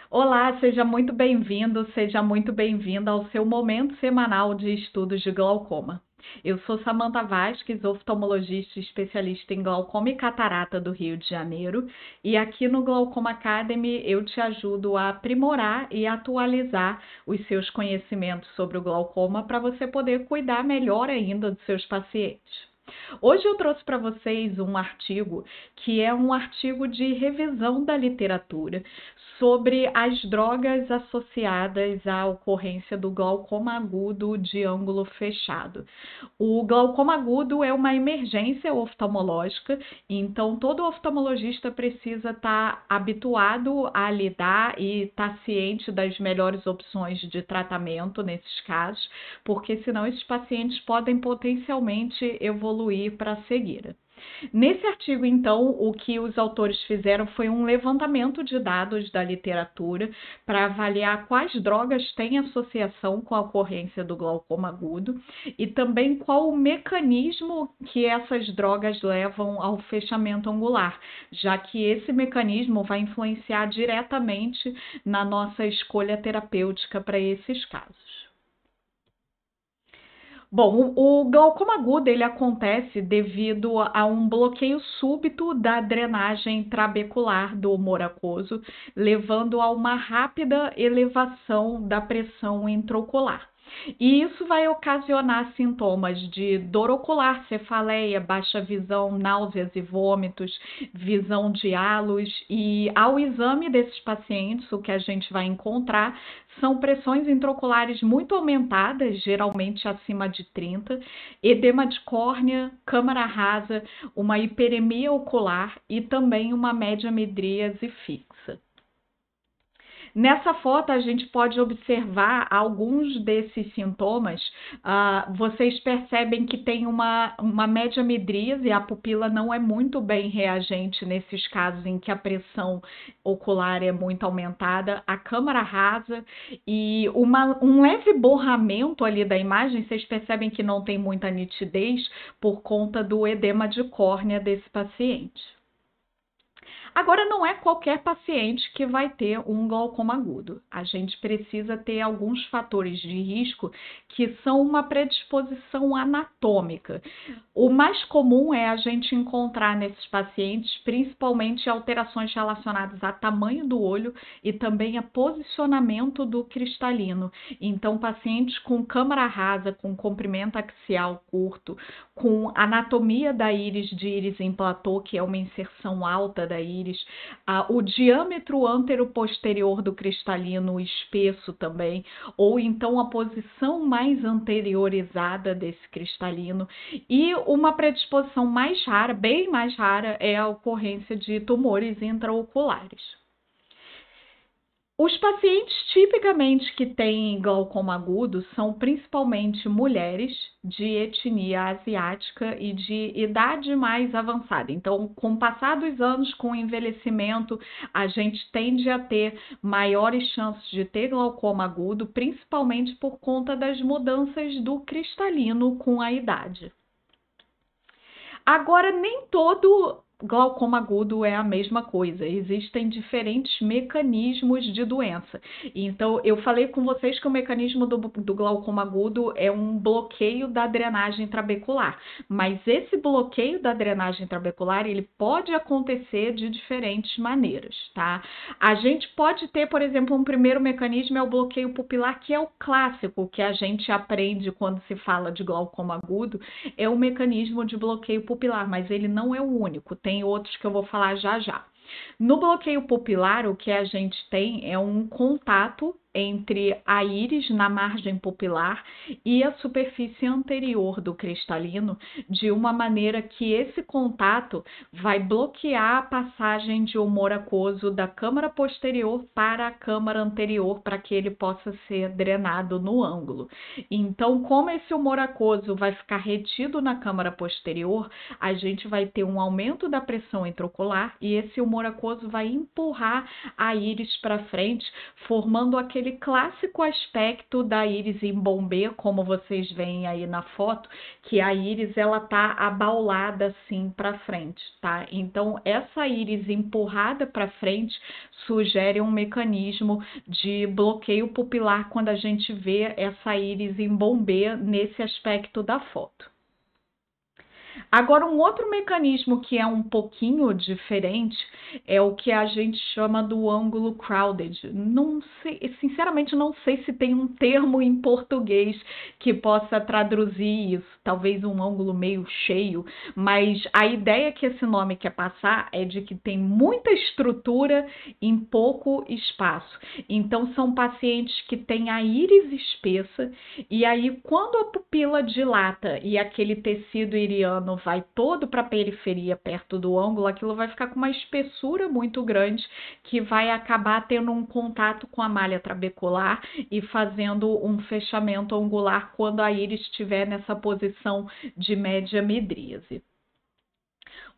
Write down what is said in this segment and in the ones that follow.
Olá, seja muito bem-vindo, seja muito bem-vinda ao seu momento semanal de estudos de glaucoma. Eu sou Samantha Vasques, oftalmologista e especialista em glaucoma e catarata do Rio de Janeiro, e aqui no Glaucoma Academy eu te ajudo a aprimorar e atualizar os seus conhecimentos sobre o glaucoma para você poder cuidar melhor ainda dos seus pacientes. Hoje eu trouxe para vocês um artigo que é um artigo de revisão da literatura sobre as drogas associadas à ocorrência do glaucoma agudo de ângulo fechado. O glaucoma agudo é uma emergência oftalmológica, então todo oftalmologista precisa estar habituado a lidar e estar ciente das melhores opções de tratamento nesses casos, porque senão esses pacientes podem potencialmente evoluir para a cegueira. Nesse artigo, então, o que os autores fizeram foi um levantamento de dados da literatura para avaliar quais drogas têm associação com a ocorrência do glaucoma agudo e também qual o mecanismo que essas drogas levam ao fechamento angular, já que esse mecanismo vai influenciar diretamente na nossa escolha terapêutica para esses casos. Bom, o glaucoma agudo ele acontece devido a um bloqueio súbito da drenagem trabecular do humor aquoso, levando a uma rápida elevação da pressão intraocular. E isso vai ocasionar sintomas de dor ocular, cefaleia, baixa visão, náuseas e vômitos, visão de halos. E ao exame desses pacientes, o que a gente vai encontrar são pressões intraoculares muito aumentadas, geralmente acima de 30, edema de córnea, câmara rasa, uma hiperemia ocular e também uma média midríase fixa. Nessa foto, a gente pode observar alguns desses sintomas. Vocês percebem que tem uma média midríase, a pupila não é muito bem reagente nesses casos em que a pressão ocular é muito aumentada, a câmara rasa e um leve borramento ali da imagem. Vocês percebem que não tem muita nitidez por conta do edema de córnea desse paciente. Agora, não é qualquer paciente que vai ter um glaucoma agudo. A gente precisa ter alguns fatores de risco que são uma predisposição anatômica. O mais comum é a gente encontrar nesses pacientes, principalmente alterações relacionadas a tamanho do olho e também a posicionamento do cristalino. Então, pacientes com câmara rasa, com comprimento axial curto, com anatomia da íris de íris em platô, que é uma inserção alta da íris, o diâmetro antero-posterior do cristalino espesso também, ou então a posição mais anteriorizada desse cristalino, e uma predisposição mais rara, bem mais rara, é a ocorrência de tumores intraoculares. Os pacientes tipicamente que têm glaucoma agudo são principalmente mulheres de etnia asiática e de idade mais avançada. Então, com o passar dos anos, com o envelhecimento, a gente tende a ter maiores chances de ter glaucoma agudo, principalmente por conta das mudanças do cristalino com a idade. Agora, nem todo glaucoma agudo é a mesma coisa, existem diferentes mecanismos de doença. Então, eu falei com vocês que o mecanismo do glaucoma agudo é um bloqueio da drenagem trabecular, mas esse bloqueio da drenagem trabecular, ele pode acontecer de diferentes maneiras, tá? A gente pode ter, por exemplo, um primeiro mecanismo é o bloqueio pupilar, que é o clássico que a gente aprende quando se fala de glaucoma agudo, é o mecanismo de bloqueio pupilar, mas ele não é o único. Tem outros que eu vou falar já já. No bloqueio pupilar, o que a gente tem é um contato entre a íris na margem pupilar e a superfície anterior do cristalino, de uma maneira que esse contato vai bloquear a passagem de humor aquoso da câmara posterior para a câmara anterior, para que ele possa ser drenado no ângulo. Então, como esse humor aquoso vai ficar retido na câmara posterior, a gente vai ter um aumento da pressão intraocular e esse humor aquoso vai empurrar a íris para frente, formando aquele aquele clássico aspecto da íris em bombê, como vocês veem aí na foto, que a íris ela tá abaulada assim para frente, tá? Então essa íris empurrada para frente sugere um mecanismo de bloqueio pupilar quando a gente vê essa íris em bombê nesse aspecto da foto. Agora, um outro mecanismo que é um pouquinho diferente é o que a gente chama do ângulo crowded. Não sei, sinceramente, não sei se tem um termo em português que possa traduzir isso. Talvez um ângulo meio cheio, mas a ideia que esse nome quer passar é de que tem muita estrutura em pouco espaço. Então, são pacientes que têm a íris espessa e aí, quando a pupila dilata e aquele tecido iriano vai todo para a periferia, perto do ângulo, aquilo vai ficar com uma espessura muito grande que vai acabar tendo um contato com a malha trabecular e fazendo um fechamento angular quando a íris estiver nessa posição de média midríase.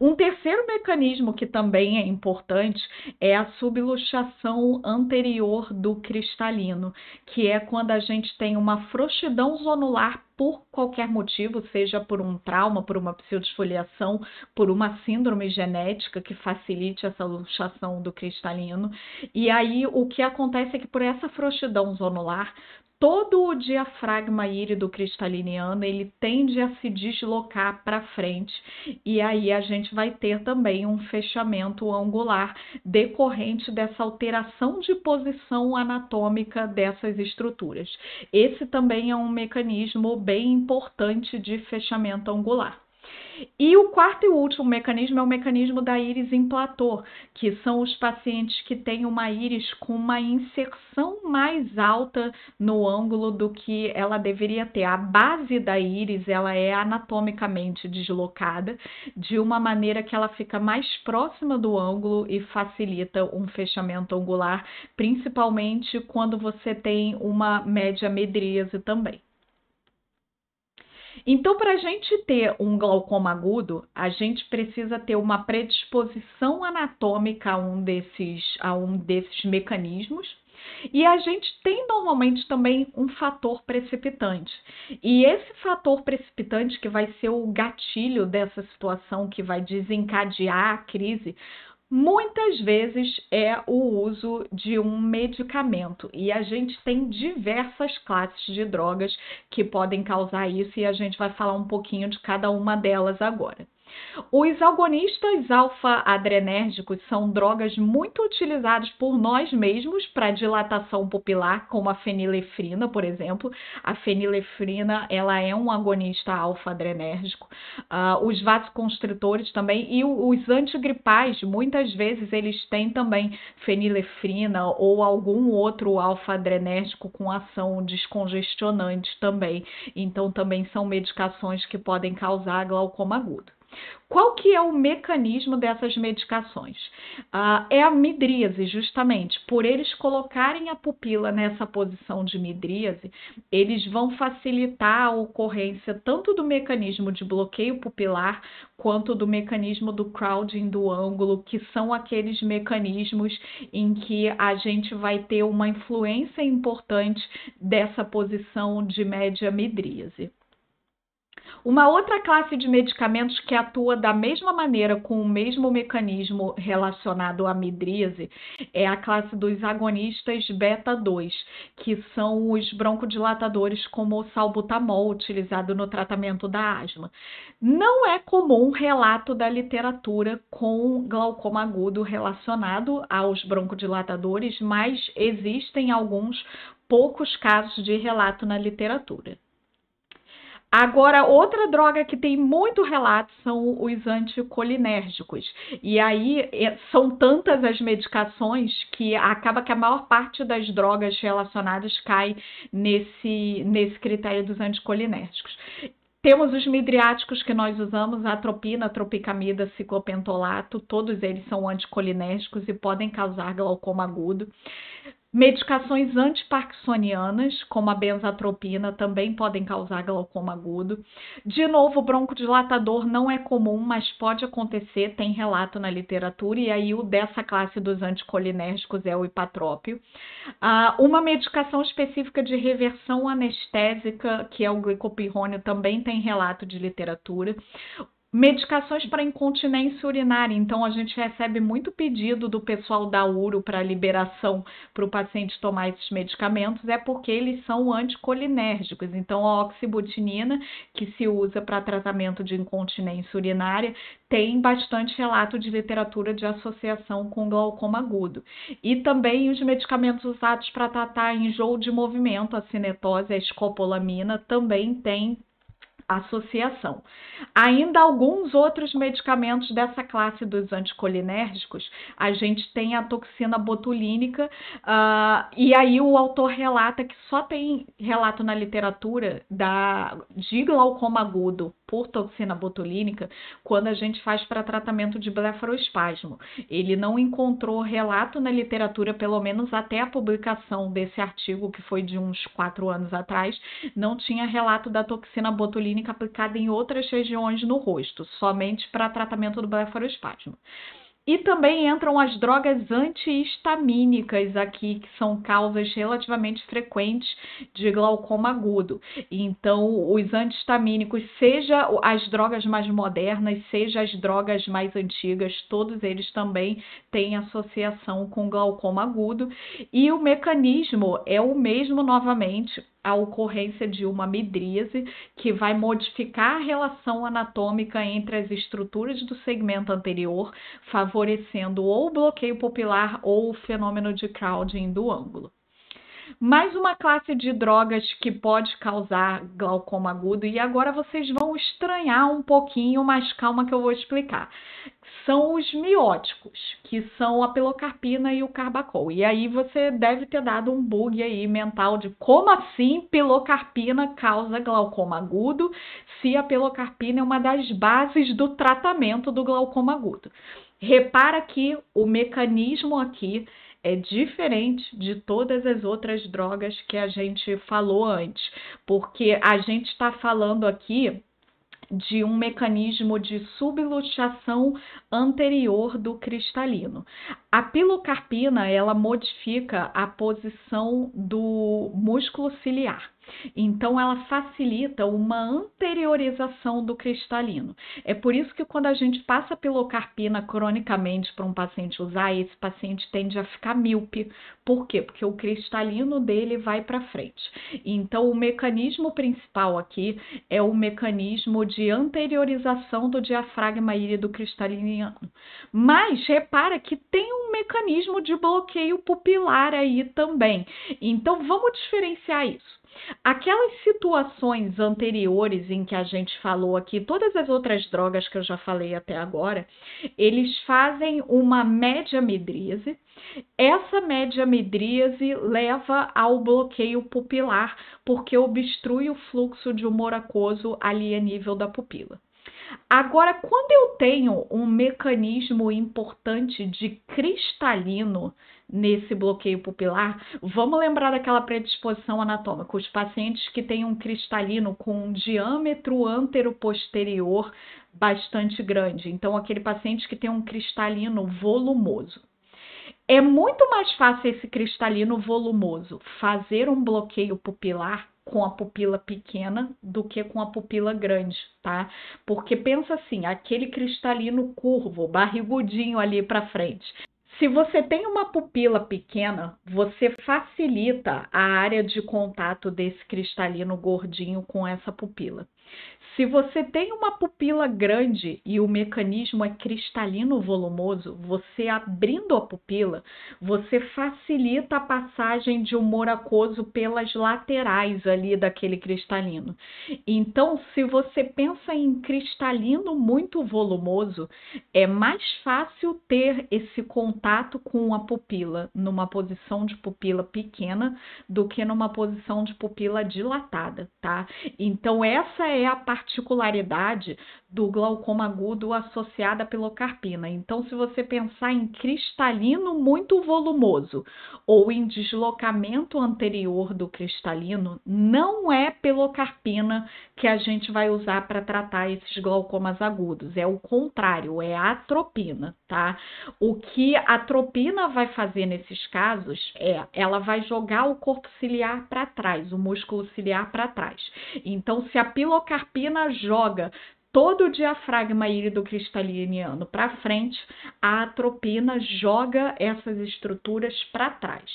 Um terceiro mecanismo que também é importante é a subluxação anterior do cristalino, que é quando a gente tem uma frouxidão zonular por qualquer motivo, seja por um trauma, por uma pseudosfoliação, por uma síndrome genética que facilite essa luxação do cristalino. E aí o que acontece é que por essa frouxidão zonular, todo o diafragma írido cristaliniano ele tende a se deslocar para frente e aí a gente vai ter também um fechamento angular decorrente dessa alteração de posição anatômica dessas estruturas. Esse também é um mecanismo bem importante de fechamento angular. E o quarto e último mecanismo é o mecanismo da íris em platô, que são os pacientes que têm uma íris com uma inserção mais alta no ângulo do que ela deveria ter. A base da íris ela é anatomicamente deslocada de uma maneira que ela fica mais próxima do ângulo e facilita um fechamento angular, principalmente quando você tem uma média midríase também. Então, para a gente ter um glaucoma agudo, a gente precisa ter uma predisposição anatômica a um desses mecanismos. E a gente tem normalmente também um fator precipitante. E esse fator precipitante, que vai ser o gatilho dessa situação que vai desencadear a crise, muitas vezes é o uso de um medicamento e a gente tem diversas classes de drogas que podem causar isso e a gente vai falar um pouquinho de cada uma delas agora. Os agonistas alfa-adrenérgicos são drogas muito utilizadas por nós mesmos para dilatação pupilar, como a fenilefrina, por exemplo. A fenilefrina ela é um agonista alfa-adrenérgico. Os vasoconstritores também e os antigripais, muitas vezes eles têm também fenilefrina ou algum outro alfa-adrenérgico com ação descongestionante também. Então, também são medicações que podem causar glaucoma agudo. Qual que é o mecanismo dessas medicações? É a midríase, justamente. Por eles colocarem a pupila nessa posição de midríase, eles vão facilitar a ocorrência tanto do mecanismo de bloqueio pupilar quanto do mecanismo do crowding do ângulo, que são aqueles mecanismos em que a gente vai ter uma influência importante dessa posição de média midríase. Uma outra classe de medicamentos que atua da mesma maneira, com o mesmo mecanismo relacionado à midríase, é a classe dos agonistas beta-2, que são os broncodilatadores como o salbutamol, utilizado no tratamento da asma. Não é comum relato da literatura com glaucoma agudo relacionado aos broncodilatadores, mas existem alguns poucos casos de relato na literatura. Agora, outra droga que tem muito relato são os anticolinérgicos. E aí, são tantas as medicações que acaba que a maior parte das drogas relacionadas cai nesse critério dos anticolinérgicos. Temos os midriáticos que nós usamos, a atropina, tropicamida, ciclopentolato, todos eles são anticolinérgicos e podem causar glaucoma agudo. Medicações antiparkinsonianas, como a benzatropina, também podem causar glaucoma agudo. De novo, o broncodilatador não é comum, mas pode acontecer, tem relato na literatura, e aí o dessa classe dos anticolinérgicos é o ipatrópio. Uma medicação específica de reversão anestésica, que é o glicopirrônio, também tem relato de literatura. Medicações para incontinência urinária. Então, a gente recebe muito pedido do pessoal da URO para liberação para o paciente tomar esses medicamentos, é porque eles são anticolinérgicos. Então, a oxibutinina, que se usa para tratamento de incontinência urinária, tem bastante relato de literatura de associação com glaucoma agudo. E também os medicamentos usados para tratar enjoo de movimento, a cinetose, a escopolamina, também tem associação. Ainda alguns outros medicamentos dessa classe dos anticolinérgicos, a gente tem a toxina botulínica, e aí o autor relata que só tem relato na literatura de glaucoma agudo por toxina botulínica quando a gente faz para tratamento de blefaroespasmo. Ele não encontrou relato na literatura, pelo menos até a publicação desse artigo, que foi de uns 4 anos atrás, não tinha relato da toxina botulínica aplicada em outras regiões no rosto, somente para tratamento do blefaroespasmo. E também entram as drogas antihistamínicas aqui, que são causas relativamente frequentes de glaucoma agudo. Então, os antihistamínicos, seja as drogas mais modernas, seja as drogas mais antigas, todos eles também têm associação com glaucoma agudo. E o mecanismo é o mesmo novamente, a ocorrência de uma midríase, que vai modificar a relação anatômica entre as estruturas do segmento anterior, favorecendo ou o bloqueio pupilar ou o fenômeno de crowding do ângulo. Mais uma classe de drogas que pode causar glaucoma agudo, e agora vocês vão estranhar um pouquinho, mas calma que eu vou explicar. São os mióticos, que são a pilocarpina e o carbacol. E aí você deve ter dado um bug aí mental de como assim pilocarpina causa glaucoma agudo, se a pilocarpina é uma das bases do tratamento do glaucoma agudo. Repara que o mecanismo aqui é diferente de todas as outras drogas que a gente falou antes, porque a gente está falando aqui de um mecanismo de subluxação anterior do cristalino. A pilocarpina, ela modifica a posição do músculo ciliar. Então, ela facilita uma anteriorização do cristalino. É por isso que quando a gente passa pilocarpina cronicamente para um paciente usar, esse paciente tende a ficar míope. Por quê? Porque o cristalino dele vai para frente. Então, o mecanismo principal aqui é o mecanismo de anteriorização do diafragma hílido cristaliniano. Mas repara que tem um mecanismo de bloqueio pupilar aí também. Então, vamos diferenciar isso. Aquelas situações anteriores em que a gente falou aqui, todas as outras drogas que eu já falei até agora, eles fazem uma média midríase. Essa média midríase leva ao bloqueio pupilar, porque obstrui o fluxo de humor aquoso ali a nível da pupila. Agora, quando eu tenho um mecanismo importante de cristalino nesse bloqueio pupilar, vamos lembrar daquela predisposição anatômica, os pacientes que têm um cristalino com um diâmetro antero-posterior bastante grande, então aquele paciente que tem um cristalino volumoso. É muito mais fácil esse cristalino volumoso fazer um bloqueio pupilar com a pupila pequena do que com a pupila grande, tá? Porque pensa assim, aquele cristalino curvo, barrigudinho ali para frente. Se você tem uma pupila pequena, você facilita a área de contato desse cristalino gordinho com essa pupila. Se você tem uma pupila grande e o mecanismo é cristalino volumoso, você abrindo a pupila, você facilita a passagem de humor aquoso pelas laterais ali daquele cristalino. Então, se você pensa em cristalino muito volumoso, é mais fácil ter esse contato com a pupila numa posição de pupila pequena do que numa posição de pupila dilatada, tá? Então, essa é é a particularidade do glaucoma agudo associado à pilocarpina. Então, se você pensar em cristalino muito volumoso ou em deslocamento anterior do cristalino, não é pilocarpina que a gente vai usar para tratar esses glaucomas agudos. É o contrário, é a atropina, tá? O que a atropina vai fazer nesses casos ela vai jogar o corpo ciliar para trás, o músculo ciliar para trás. Então, se a pilocarpina joga todo o diafragma irido-cristaliniano para frente, a atropina joga essas estruturas para trás.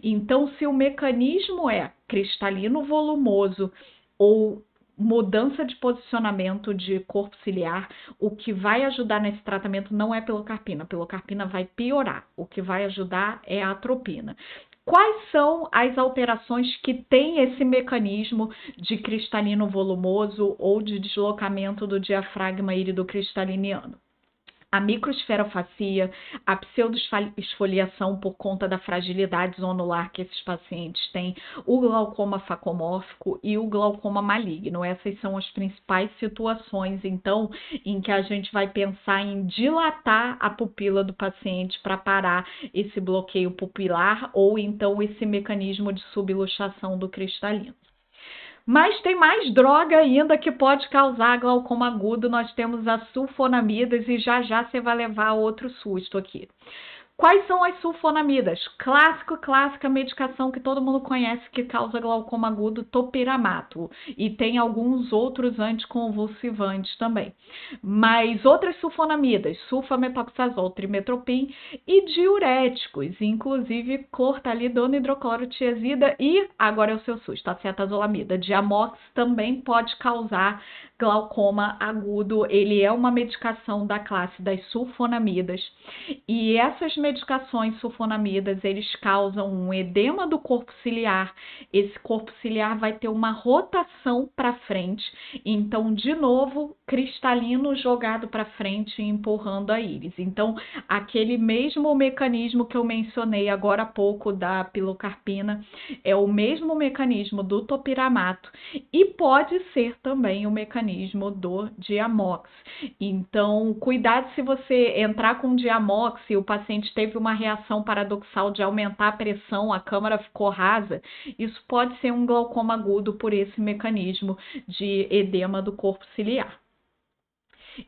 Então, se o mecanismo é cristalino volumoso ou mudança de posicionamento de corpo ciliar, o que vai ajudar nesse tratamento não é pilocarpina. A pilocarpina vai piorar. O que vai ajudar é a atropina. Quais são as alterações que tem esse mecanismo de cristalino volumoso ou de deslocamento do diafragma irido-cristaliniano? A microesferofacia, a pseudoesfoliação por conta da fragilidade zonular que esses pacientes têm, o glaucoma facomórfico e o glaucoma maligno. Essas são as principais situações, então, em que a gente vai pensar em dilatar a pupila do paciente para parar esse bloqueio pupilar ou então esse mecanismo de subluxação do cristalino. Mas tem mais droga ainda que pode causar glaucoma agudo. Nós temos as sulfonamidas e já você vai levar outro susto aqui. Quais são as sulfonamidas? Clássica medicação que todo mundo conhece que causa glaucoma agudo, topiramato. E tem alguns outros anticonvulsivantes também. Mas outras sulfonamidas, sulfametoxazol, trimetoprim e diuréticos, inclusive clortalidona, hidroclorotiazida e, agora é o seu susto, acetazolamida. Diamox também pode causar glaucoma agudo. Ele é uma medicação da classe das sulfonamidas. E essas medicações sulfonamidas, eles causam um edema do corpo ciliar. Esse corpo ciliar vai ter uma rotação para frente. Então, de novo, cristalino jogado para frente e empurrando a íris. Então, aquele mesmo mecanismo que eu mencionei agora há pouco da pilocarpina é o mesmo mecanismo do topiramato e pode ser também o mecanismo do Diamox. Então, cuidado se você entrar com Diamox e o paciente teve uma reação paradoxal de aumentar a pressão, a câmara ficou rasa, isso pode ser um glaucoma agudo por esse mecanismo de edema do corpo ciliar.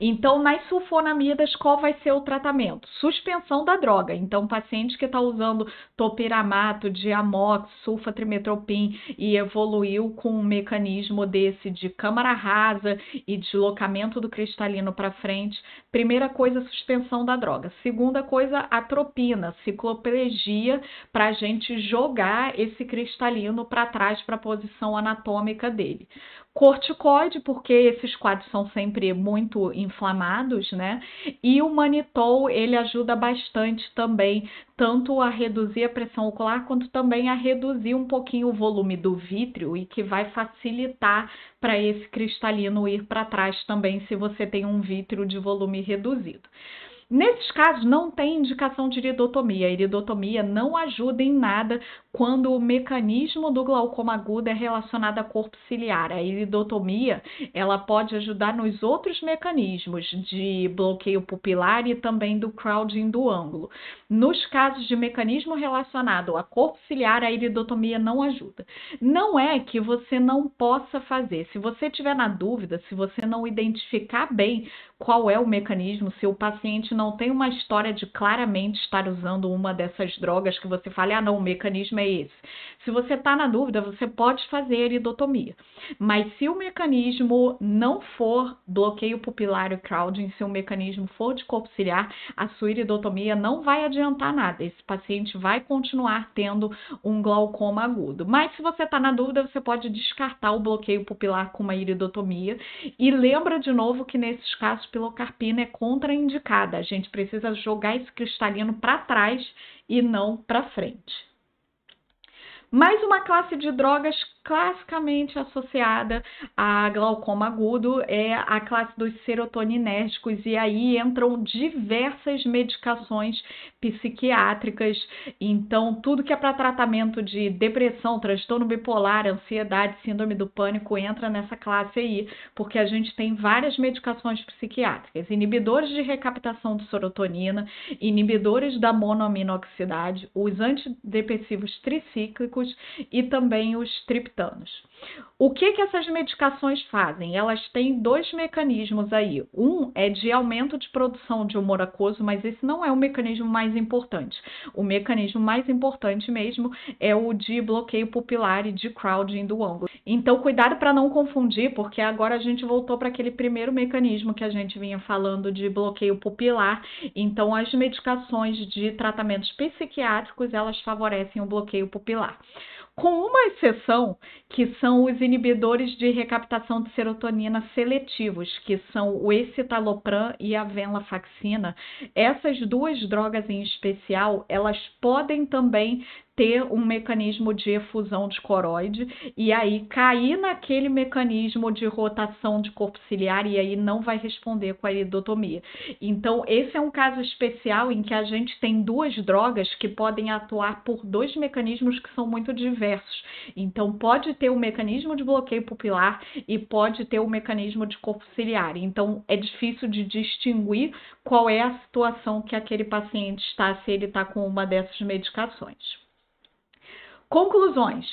Então, nas sulfonamidas, qual vai ser o tratamento? Suspensão da droga. Então, paciente que está usando topiramato, diamox, sulfatrimetoprim e evoluiu com um mecanismo desse de câmara rasa e deslocamento do cristalino para frente, primeira coisa, suspensão da droga. Segunda coisa, atropina, cicloplegia, para a gente jogar esse cristalino para trás para a posição anatômica dele. Corticoide, porque esses quadros são sempre muito inflamados, né? E o manitol, ele ajuda bastante também, tanto a reduzir a pressão ocular, quanto também a reduzir um pouquinho o volume do vítreo e que vai facilitar para esse cristalino ir para trás também, se você tem um vítreo de volume reduzido. Nesses casos, não tem indicação de iridotomia. A iridotomia não ajuda em nada quando o mecanismo do glaucoma agudo é relacionado a corpo ciliar. A iridotomia, ela pode ajudar nos outros mecanismos de bloqueio pupilar e também do crowding do ângulo. Nos casos de mecanismo relacionado a corpo ciliar, a iridotomia não ajuda. Não é que você não possa fazer. Se você tiver na dúvida, se você não identificar bem qual é o mecanismo, se o paciente não tem uma história de claramente estar usando uma dessas drogas que você fale, não, o mecanismo é esse. Se você está na dúvida, você pode fazer iridotomia. Mas se o mecanismo não for bloqueio pupilar e crowding, se o mecanismo for de corpo ciliar, a sua iridotomia não vai adiantar nada. Esse paciente vai continuar tendo um glaucoma agudo. Mas se você está na dúvida, você pode descartar o bloqueio pupilar com uma iridotomia. E lembra de novo que nesses casos, pilocarpina é contraindicada. A gente precisa jogar esse cristalino para trás e não para frente. Mais uma classe de drogas classicamente associada a glaucoma agudo é a classe dos serotoninérgicos, e aí entram diversas medicações psiquiátricas. Então, tudo que é para tratamento de depressão, transtorno bipolar, ansiedade, síndrome do pânico entra nessa classe aí, porque a gente tem várias medicações psiquiátricas, inibidores de recaptação de serotonina, inibidores da monoaminoxidase, os antidepressivos tricíclicos e também os triptanos. O que essas medicações fazem? Elas têm dois mecanismos aí. Um é de aumento de produção de humor aquoso, mas esse não é o mecanismo mais importante. O mecanismo mais importante mesmo é o de bloqueio pupilar e de crowding do ângulo. Então, cuidado para não confundir, porque agora a gente voltou para aquele primeiro mecanismo que a gente vinha falando de bloqueio pupilar. Então, as medicações de tratamentos psiquiátricos, elas favorecem o bloqueio pupilar. Com uma exceção, que são os inibidores de recaptação de serotonina seletivos, que são o escitalopram e a venlafaxina. Essas duas drogas em especial, elas podem também ter um mecanismo de efusão de coroide e aí cair naquele mecanismo de rotação de corpo ciliar e aí não vai responder com a iridotomia. Então, esse é um caso especial em que a gente tem duas drogas que podem atuar por dois mecanismos que são muito diversos. Então, pode ter um mecanismo de bloqueio pupilar e pode ter um mecanismo de corpo ciliar. Então, é difícil de distinguir qual é a situação que aquele paciente está, se ele está com uma dessas medicações. Conclusões.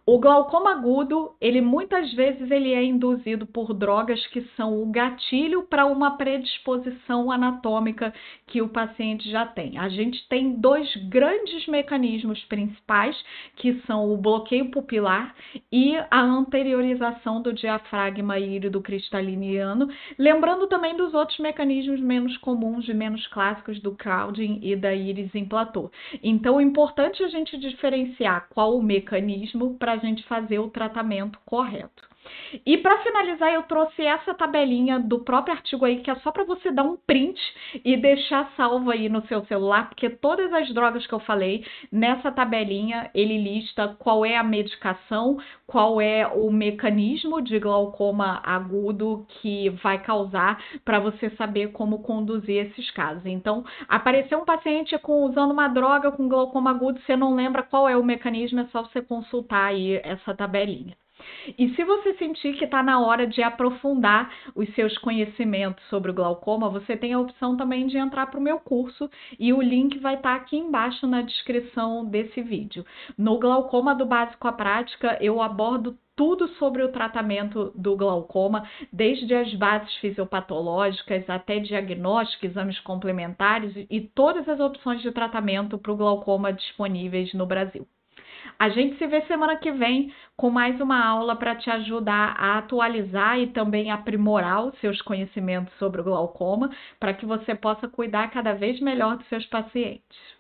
O glaucoma agudo, muitas vezes ele é induzido por drogas que são o gatilho para uma predisposição anatômica que o paciente já tem. A gente tem dois grandes mecanismos principais, que são o bloqueio pupilar e a anteriorização do diafragma írido cristaliniano, lembrando também dos outros mecanismos menos comuns e menos clássicos do crowding e da íris em platô. Então, é importante a gente diferenciar qual o mecanismo para a gente fazer o tratamento correto. E para finalizar, eu trouxe essa tabelinha do próprio artigo aí, que é só para você dar um print e deixar salvo aí no seu celular, porque todas as drogas que eu falei, nessa tabelinha ele lista qual é a medicação, qual é o mecanismo de glaucoma agudo que vai causar, para você saber como conduzir esses casos. Então, apareceu um paciente usando uma droga com glaucoma agudo, você não lembra qual é o mecanismo, é só você consultar aí essa tabelinha. E se você sentir que está na hora de aprofundar os seus conhecimentos sobre o glaucoma, você tem a opção também de entrar para o meu curso e o link vai estar aqui embaixo na descrição desse vídeo. No Glaucoma do Básico à Prática, eu abordo tudo sobre o tratamento do glaucoma, desde as bases fisiopatológicas até diagnóstico, exames complementares e todas as opções de tratamento para o glaucoma disponíveis no Brasil. A gente se vê semana que vem com mais uma aula para te ajudar a atualizar e também aprimorar os seus conhecimentos sobre o glaucoma, para que você possa cuidar cada vez melhor dos seus pacientes.